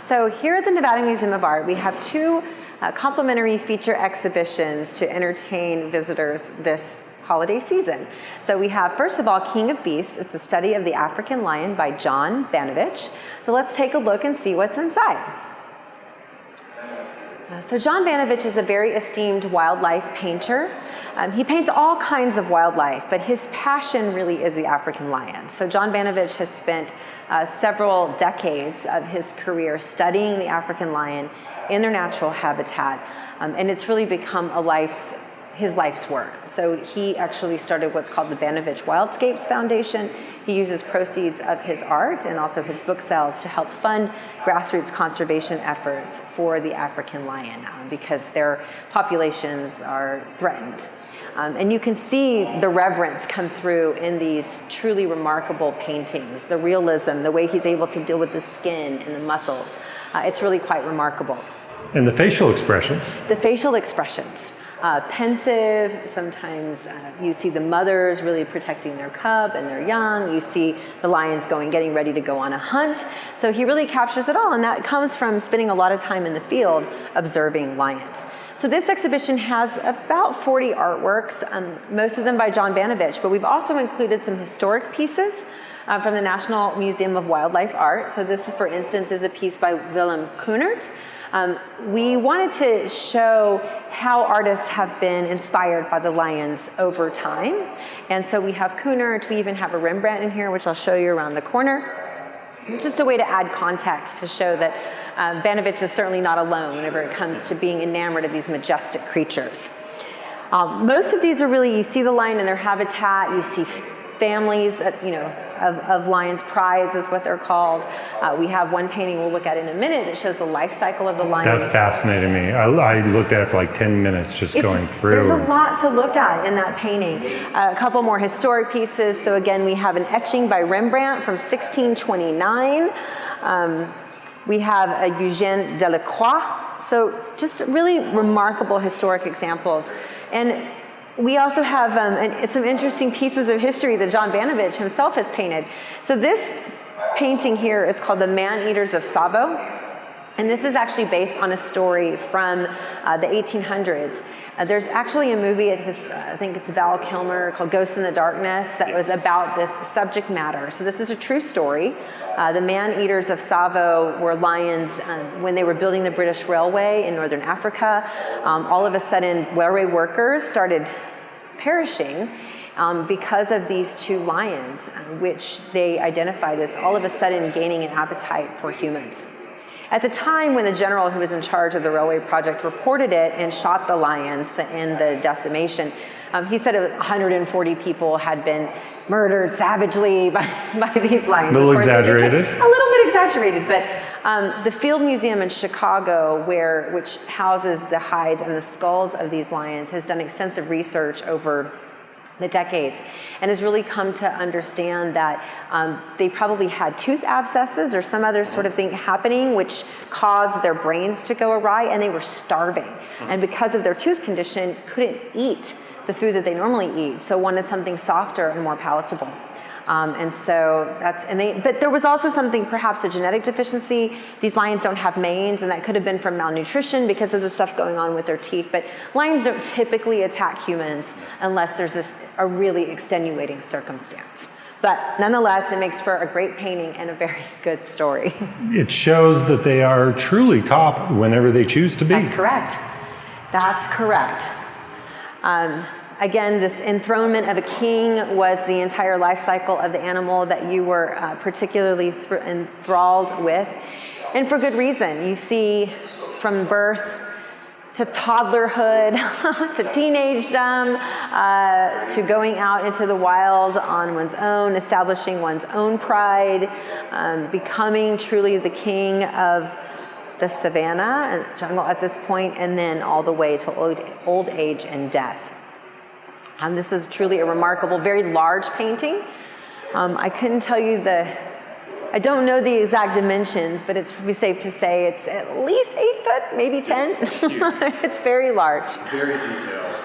So here at the Nevada Museum of Art, we have two complimentary feature exhibitions to entertain visitors this holiday season. So we have, first of all, King of Beasts. It's a study of the African lion by John Banovich. So let's take a look and see what's inside. So John Banovich is a very esteemed wildlife painter. He paints all kinds of wildlife, but his passion really is the African lion. So John Banovich has spent several decades of his career studying the African lion in their natural habitat, and it's really become his life's work. So he actually started what's called the Banovich Wildscapes Foundation. He uses proceeds of his art and also his book sales to help fund grassroots conservation efforts for the African lion because their populations are threatened. And you can see the reverence come through in these truly remarkable paintings, the realism, the way he's able to deal with the skin and the muscles. It's really quite remarkable. And the facial expressions. The facial expressions. Pensive, sometimes you see the mothers really protecting their cub and their young. You see the lions getting ready to go on a hunt. So he really captures it all, and that comes from spending a lot of time in the field observing lions. So this exhibition has about 40 artworks, most of them by John Banovich, but we've also included some historic pieces from the National Museum of Wildlife Art. So this, for instance, is a piece by Willem Koenert. We wanted to show how artists have been inspired by the lions over time. And so we have Koenert, we even have a Rembrandt in here, which I'll show you around the corner. Just a way to add context to show that Banovich is certainly not alone whenever it comes to being enamored of these majestic creatures. Most of these are really, you see the lion in their habitat, you see families of lions, prides is what they're called. We have one painting we'll look at in a minute that shows the life cycle of the lion. That fascinated me. I looked at it for like 10 minutes going through. There's a lot to look at in that painting. A couple more historic pieces. So again, we have an etching by Rembrandt from 1629. We have a Eugène Delacroix. So just really remarkable historic examples. And we also have some interesting pieces of history that John Banovich himself has painted. So this painting here is called The Man-Eaters of Tsavo, and this is actually based on a story from the 1800s. There's actually a movie, I think it's Val Kilmer, called Ghosts in the Darkness, that was about this subject matter. So this is a true story. The Man-Eaters of Tsavo were lions when they were building the British Railway in northern Africa. All of a sudden, railway workers started perishing because of these two lions, which they identified as all of a sudden gaining an appetite for humans. At the time when the general who was in charge of the railway project reported it and shot the lions to end the decimation, he said 140 people had been murdered savagely by these lions. A little exaggerated. A little bit exaggerated, but the Field Museum in Chicago, which houses the hides and the skulls of these lions, has done extensive research over the decades and has really come to understand that they probably had tooth abscesses or some other sort of thing happening which caused their brains to go awry, and they were starving. And because of their tooth condition, couldn't eat the food that they normally eat, so wanted something softer and more palatable. But there was also something, perhaps a genetic deficiency. These lions don't have manes, and that could have been from malnutrition because of the stuff going on with their teeth. But lions don't typically attack humans unless there's a really extenuating circumstance. But nonetheless, it makes for a great painting and a very good story. It shows that they are truly top whenever they choose to be. That's correct. That's correct. Again, this enthronement of a king was the entire life cycle of the animal that you were particularly enthralled with. And for good reason. You see from birth to toddlerhood, to teenagedom, to going out into the wild on one's own, establishing one's own pride, becoming truly the king of the savannah and jungle at this point, and then all the way to old age and death. This is truly a remarkable, very large painting. I couldn't tell you I don't know the exact dimensions, but it's probably safe to say it's at least 8 foot, maybe 10. It's very large. Very detailed.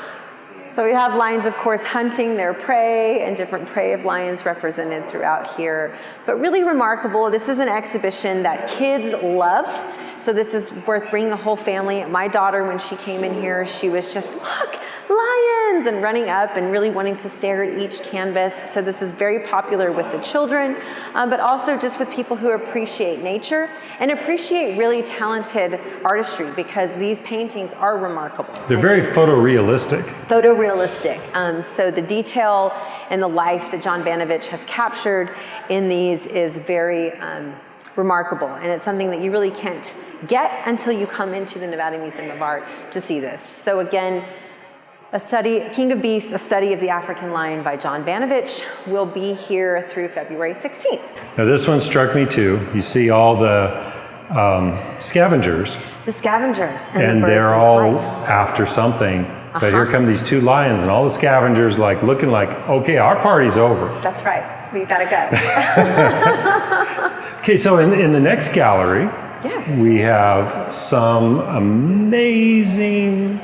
So we have lions, of course, hunting their prey, and different prey of lions represented throughout here. But really remarkable, this is an exhibition that kids love. So this is worth bringing the whole family. My daughter, when she came in here, she was just, look, lions, and running up and really wanting to stare at each canvas. So this is very popular with the children, but also just with people who appreciate nature and appreciate really talented artistry, because these paintings are remarkable. They're very photorealistic. Photorealistic. So the detail and the life that John Banovich has captured in these is very remarkable, and it's something that you really can't get until you come into the Nevada Museum of Art to see this. So again, a study, King of Beasts, a study of the African lion by John Banovich, will be here through February 16th. Now this one struck me too. You see all the scavengers. The scavengers. And the they're birds in all flight. after something. But here come these two lions, and all the scavengers like looking like, okay, our party's over. That's right. We've got to go. Okay, so in the next gallery, Yes. we have some amazing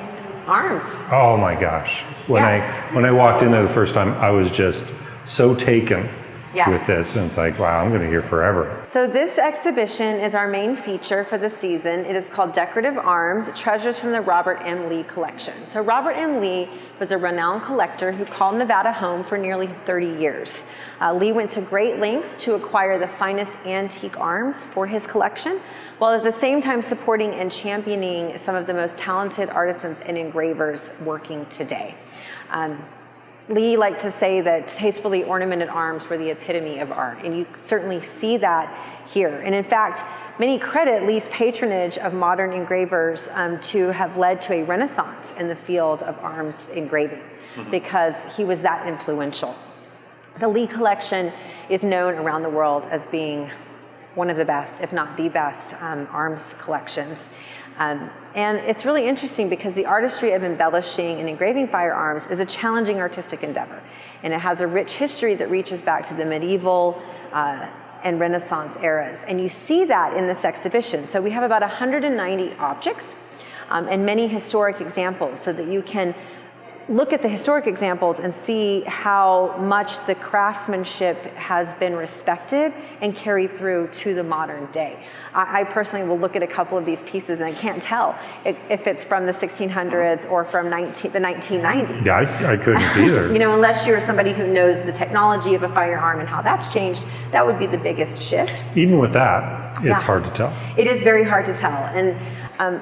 Arms. Oh my gosh. When Yes. I walked in there the first time, I was just so taken Yes. with this. And it's like, wow, I'm going to hear forever. So this exhibition is our main feature for the season. It is called Decorative Arms, Treasures from the Robert M. Lee Collection. So Robert M. Lee was a renowned collector who called Nevada home for nearly 30 years. Lee went to great lengths to acquire the finest antique arms for his collection, while at the same time supporting and championing some of the most talented artisans and engravers working today. Lee liked to say that tastefully ornamented arms were the epitome of art, and you certainly see that here. And in fact, many credit Lee's patronage of modern engravers to have led to a renaissance in the field of arms engraving, because he was that influential. The Lee collection is known around the world as being one of the best, if not the best, arms collections. And it's really interesting because the artistry of embellishing and engraving firearms is a challenging artistic endeavor. And it has a rich history that reaches back to the medieval and Renaissance eras. And you see that in this exhibition. So we have about 190 objects and many historic examples, so that you can look at the historic examples and see how much the craftsmanship has been respected and carried through to the modern day. I personally will look at a couple of these pieces and I can't tell if it's from the 1600s or from the 1990s. Yeah, I couldn't either. You know, unless you're somebody who knows the technology of a firearm and how that's changed, that would be the biggest shift. Even with that, it's hard to tell. It is very hard to tell. And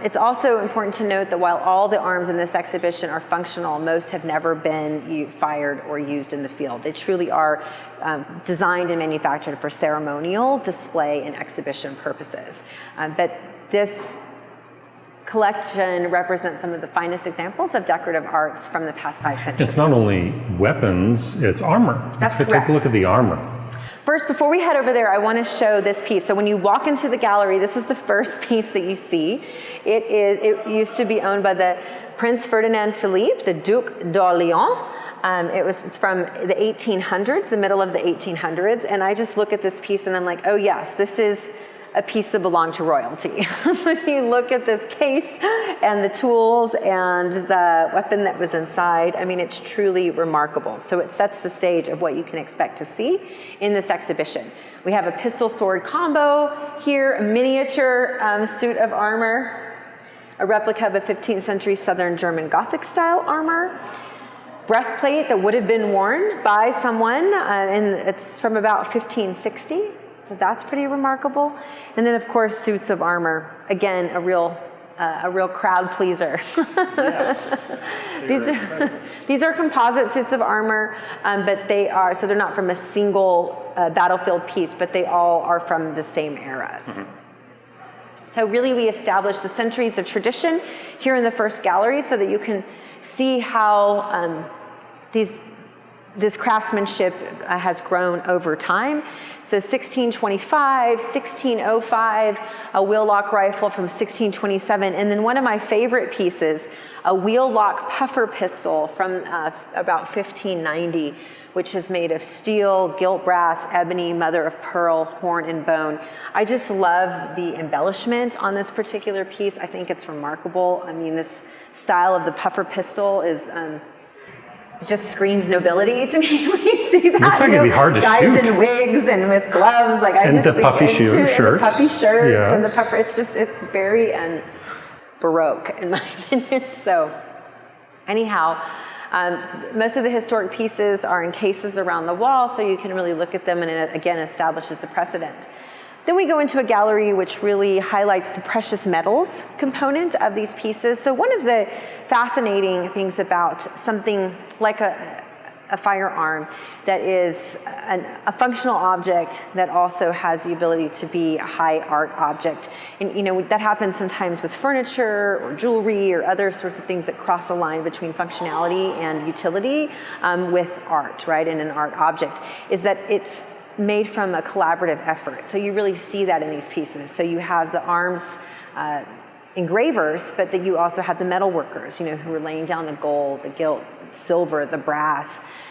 it's also important to note that while all the arms in this exhibition are functional, most have never been fired or used in the field. They truly are designed and manufactured for ceremonial, display, and exhibition purposes. But this collection represents some of the finest examples of decorative arts from the past 5 centuries. It's not only weapons, it's armor. That's Let's correct. take a look at the armor. First, before we head over there, I want to show this piece. So when you walk into the gallery, this is the first piece that you see. It used to be owned by the Prince Ferdinand Philippe, the Duc d'Orléans. It's from the 1800s, the middle of the 1800s. And I just look at this piece and I'm like, oh yes, this is a piece that belonged to royalty. When you look at this case and the tools and the weapon that was inside, I mean, it's truly remarkable. So it sets the stage of what you can expect to see in this exhibition. We have a pistol sword combo here, a miniature suit of armor, a replica of a 15th century Southern German Gothic style armor, breastplate that would have been worn by someone, and it's from about 1560. So that's pretty remarkable. And then of course, suits of armor. Again, a real crowd pleaser. Yes. These are composite suits of armor, but they're not from a single battlefield piece, but they all are from the same eras. So really we established the centuries of tradition here in the first gallery so that you can see how this craftsmanship has grown over time. So 1625, 1605, a wheel lock rifle from 1627, and then one of my favorite pieces, a wheel lock puffer pistol from about 1590, which is made of steel, gilt brass, ebony, mother of pearl, horn, and bone. I just love the embellishment on this particular piece. I think it's remarkable. I mean, this style of the puffer pistol is it just screams nobility to me when you see that. Looks like it'd be hard to guys shoot. in wigs and with gloves, like I And just the think puffy shirts. and the puffy shirts Yes. and the puffer. It's very Baroque in my opinion. So anyhow, most of the historic pieces are in cases around the wall, so you can really look at them, and it again establishes the precedent. Then we go into a gallery which really highlights the precious metals component of these pieces. So one of the fascinating things about something like a firearm that is a functional object that also has the ability to be a high art object. And you know, that happens sometimes with furniture or jewelry or other sorts of things that cross a line between functionality and utility with art, right, and an art object, is that it's made from a collaborative effort. So you really see that in these pieces. So you have the arms engravers, but that you also have the metal workers, you know, who are laying down the gold, the gilt, silver, the brass.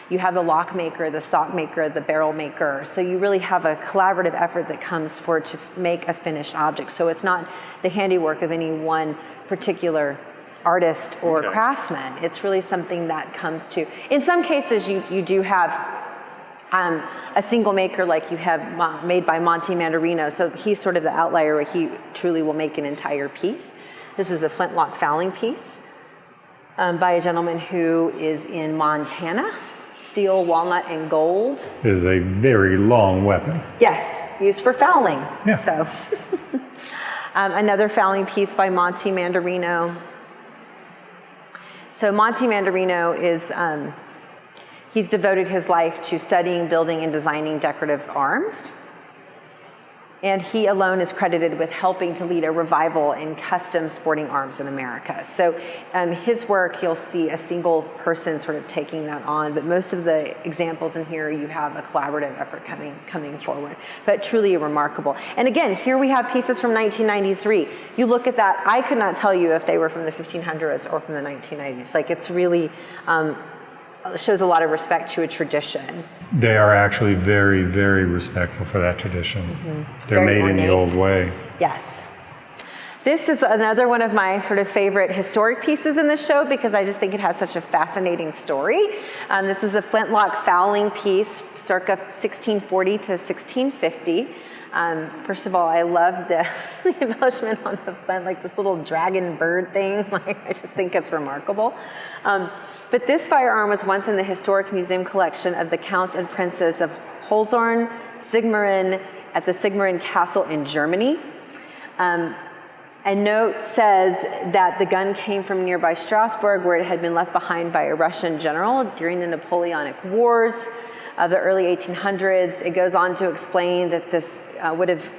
You have the lock maker, the stock maker, the barrel maker. So you really have a collaborative effort that comes forward to make a finished object. So it's not the handiwork of any one particular artist or craftsman. It's really something that comes to, in some cases you do have a single maker, like you have made by Monte Mandarino. So he's sort of the outlier where he truly will make an entire piece. This is a flintlock fowling piece by a gentleman who is in Montana. Steel, walnut, and gold. Is a very long weapon. Yes, used for fowling. Yeah. So another fowling piece by Monte Mandarino. So Monte Mandarino is he's devoted his life to studying, building, and designing decorative arms. And he alone is credited with helping to lead a revival in custom sporting arms in America. So his work, you'll see a single person sort of taking that on, but most of the examples in here, you have a collaborative effort coming forward. But truly remarkable. And again, here we have pieces from 1993. You look at that, I could not tell you if they were from the 1500s or from the 1990s. Like, it's really, shows a lot of respect to a tradition. They are actually very, very respectful for that tradition. Mm-hmm. They're Very made ornate. in the old way. Yes. This is another one of my sort of favorite historic pieces in the show because I just think it has such a fascinating story. This is a flintlock fowling piece circa 1640 to 1650. First of all, I love the embellishment on the flint, like this little dragon bird thing. Like, I just think it's remarkable. But this firearm was once in the historic museum collection of the counts and princes of Holzorn, Sigmaringen, at the Sigmaringen Castle in Germany. A note says that the gun came from nearby Strasbourg, where it had been left behind by a Russian general during the Napoleonic Wars of the early 1800s. It goes on to explain that this would have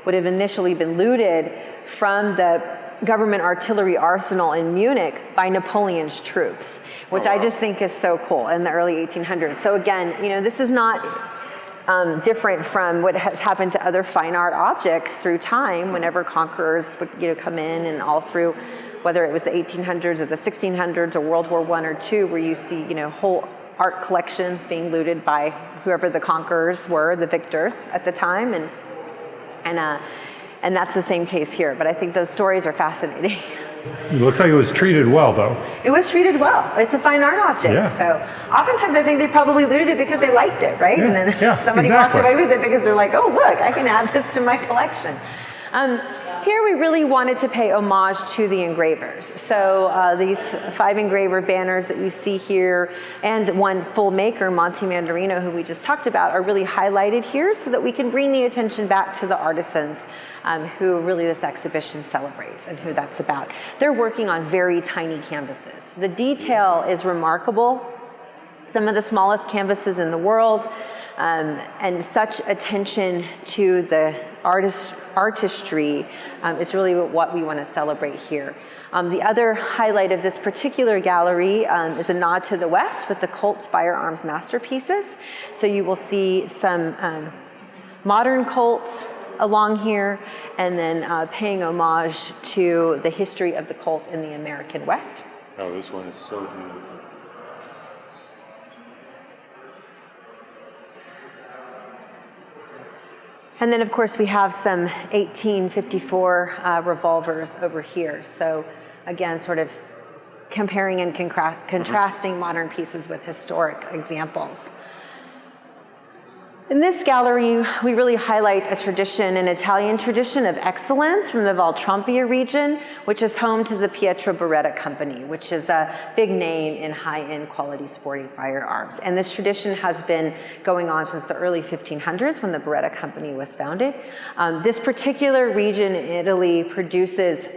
initially been looted from the government artillery arsenal in Munich by Napoleon's troops, which I just think is so cool in the early 1800s. So again, you know, this is not different from what has happened to other fine art objects through time whenever conquerors would, you know, come in, and all through, whether it was the 1800s or the 1600s or World War I or II, where you see, you know, whole art collections being looted by whoever the conquerors were, the victors at the time, and that's the same case here. But I think those stories are fascinating. It looks like it was treated well, though. It was treated well. It's a fine art object. Yeah. So oftentimes I think they probably looted it because they liked it, right? Yeah, And then yeah, somebody exactly. walked away with it because they're like, oh, look, I can add this to my collection. Here we really wanted to pay homage to the engravers. So these 5 engraver banners that you see here and one full maker, Monte Mandarino, who we just talked about, are really highlighted here so that we can bring the attention back to the artisans who really this exhibition celebrates and who that's about. They're working on very tiny canvases. The detail is remarkable. Some of the smallest canvases in the world, and such attention to the artistry is really what we want to celebrate here. The other highlight of this particular gallery is a nod to the West with the Colt's firearms masterpieces. So you will see some modern Colts along here, and then paying homage to the history of the Colt in the American West. Oh, this one is so beautiful. And then, of course, we have some 1854 revolvers over here. So, again, sort of comparing and contrasting modern pieces with historic examples. In this gallery, we really highlight a tradition, an Italian tradition of excellence from the Valtrompia region, which is home to the Pietro Beretta Company, which is a big name in high-end quality sporting firearms. And this tradition has been going on since the early 1500s when the Beretta Company was founded. This particular region in Italy produces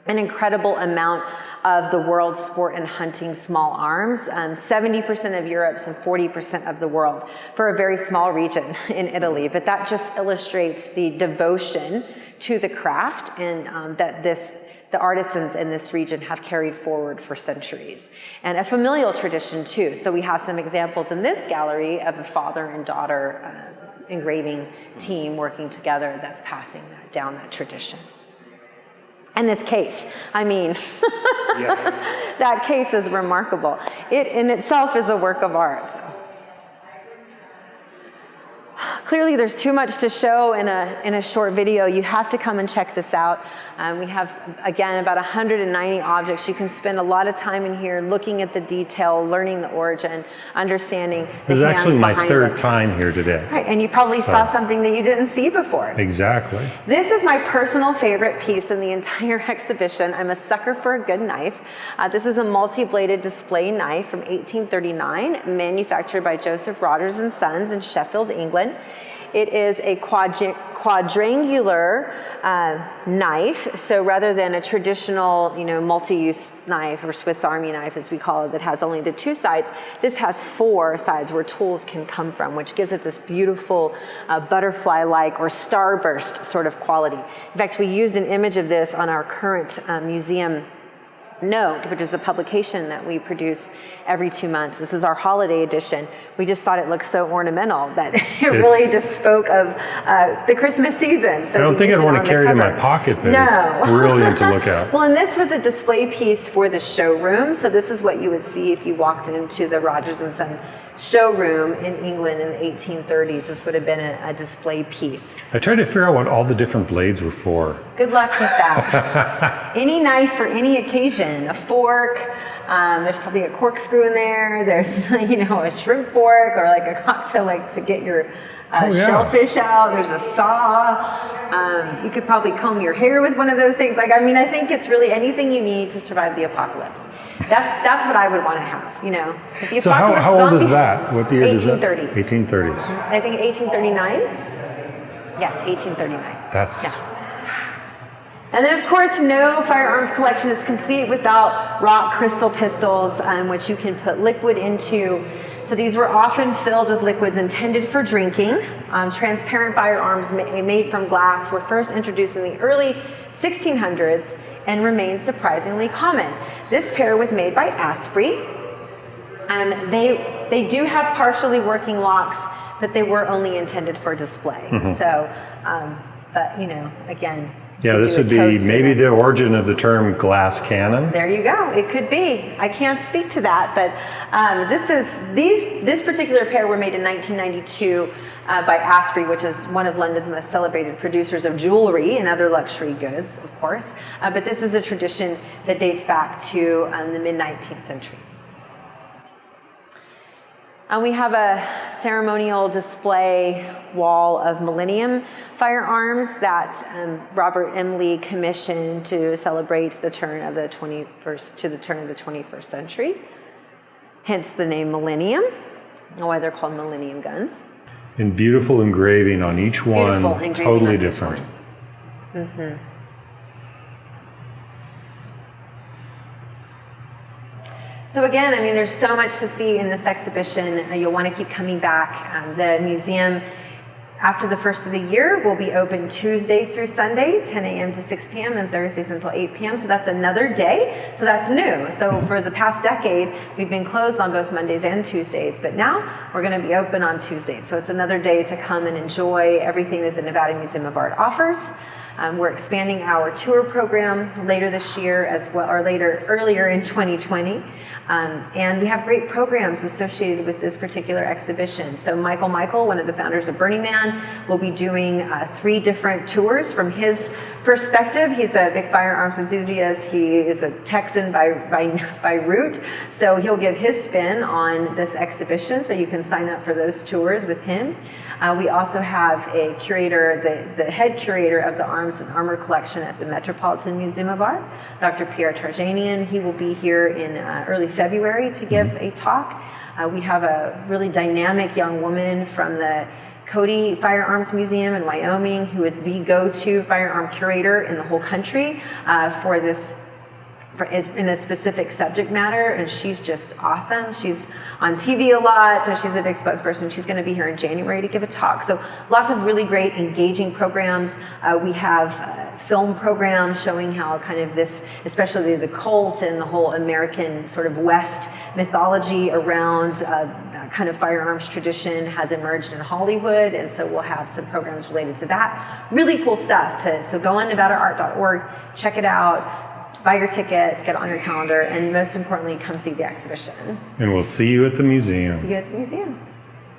an incredible amount of the world's sport and hunting small arms, 70% of Europe's and 40% of the world for a very small region in Italy. But that just illustrates the devotion to the craft and that the artisans in this region have carried forward for centuries. And a familial tradition too. So we have some examples in this gallery of a father and daughter engraving team working together that's passing down that tradition. And this case, I mean, that case is remarkable. It in itself is a work of art. So. Clearly there's too much to show in a short video. You have to come and check this out. We have, again, about 190 objects. You can spend a lot of time in here looking at the detail, learning the origin, understanding the hands behind it. This is actually my third time here today. Right, and you probably saw something that you didn't see before. Exactly. This is my personal favorite piece in the entire exhibition. I'm a sucker for a good knife. This is a multi-bladed display knife from 1839, manufactured by Joseph Rogers and Sons in Sheffield, England. It is a quadrangular knife, so rather than a traditional, multi-use knife or Swiss Army knife, as we call it, that has only the two sides, this has four sides where tools can come from, which gives it this beautiful butterfly-like or starburst sort of quality. In fact, we used an image of this on our current museum Note, which is the publication that we produce every 2 months. This is our holiday edition. We just thought it looked so ornamental that it really just spoke of the Christmas season. So I don't think I'd want to carry it in my pocket, but it's brilliant to look at. Well, and this was a display piece for the showroom. So this is what you would see if you walked into the Rogers and Son showroom in England in the 1830s. This would have been a display piece. I tried to figure out what all the different blades were for. Good luck with that. Any knife for any occasion. A fork, there's probably a corkscrew in there. There's, a shrimp fork or like a cocktail, like to get your shellfish out. There's a saw. You could probably comb your hair with one of those things. I think it's really anything you need to survive the apocalypse. That's what I would want to have, If the so how old is that? What year is that? 1830s. 1830s. I think 1839. Yes, 1839. That's... Yeah. And then, of course, no firearms collection is complete without rock crystal pistols, which you can put liquid into. So these were often filled with liquids intended for drinking. Transparent firearms made from glass were first introduced in the early 1600s and remain surprisingly common. This pair was made by Asprey. They do have partially working locks, but they were only intended for display. Mm-hmm. So, again. Yeah, this would be maybe the origin of the term glass cannon. There you go. It could be. I can't speak to that, but this particular pair were made in 1992 by Asprey, which is one of London's most celebrated producers of jewelry and other luxury goods, of course. But this is a tradition that dates back to the mid-19th century. And we have a ceremonial display wall of Millennium firearms that Robert M. Lee commissioned to celebrate the turn of the 21st century. Hence the name Millennium, and why they're called Millennium guns. And beautiful engraving on each one, totally different. Mm-hmm. So again, there's so much to see in this exhibition. You'll want to keep coming back. The museum, after the first of the year, will be open Tuesday through Sunday, 10 a.m. to 6 p.m., and Thursdays until 8 p.m. So that's another day. So that's new. So for the past decade, we've been closed on both Mondays and Tuesdays, but now we're going to be open on Tuesdays. So it's another day to come and enjoy everything that the Nevada Museum of Art offers. We're expanding our tour program later this year as well, or earlier in 2020. And we have great programs associated with this particular exhibition. So Michael, one of the founders of Burning Man, will be doing 3 different tours from his perspective, he's a big firearms enthusiast. He is a Texan by root, so he'll give his spin on this exhibition, so you can sign up for those tours with him. We also have a curator, the head curator of the Arms and Armor Collection at the Metropolitan Museum of Art, Dr. Pierre Tarjanian. He will be here in early February to give a talk. We have a really dynamic young woman from the Cody Firearms Museum in Wyoming, who is the go-to firearm curator in the whole country for this, in a specific subject matter, and she's just awesome. She's on TV a lot, so she's a big spokesperson. She's going to be here in January to give a talk. So lots of really great engaging programs. We have film programs showing how kind of this, especially the cult and the whole American sort of West mythology around kind of firearms tradition has emerged in Hollywood, and so we'll have some programs related to that. Really cool stuff. So go on NevadaArt.org, check it out. Buy your tickets, get it on your calendar, and most importantly, come see the exhibition. And we'll see you at the museum. See you at the museum.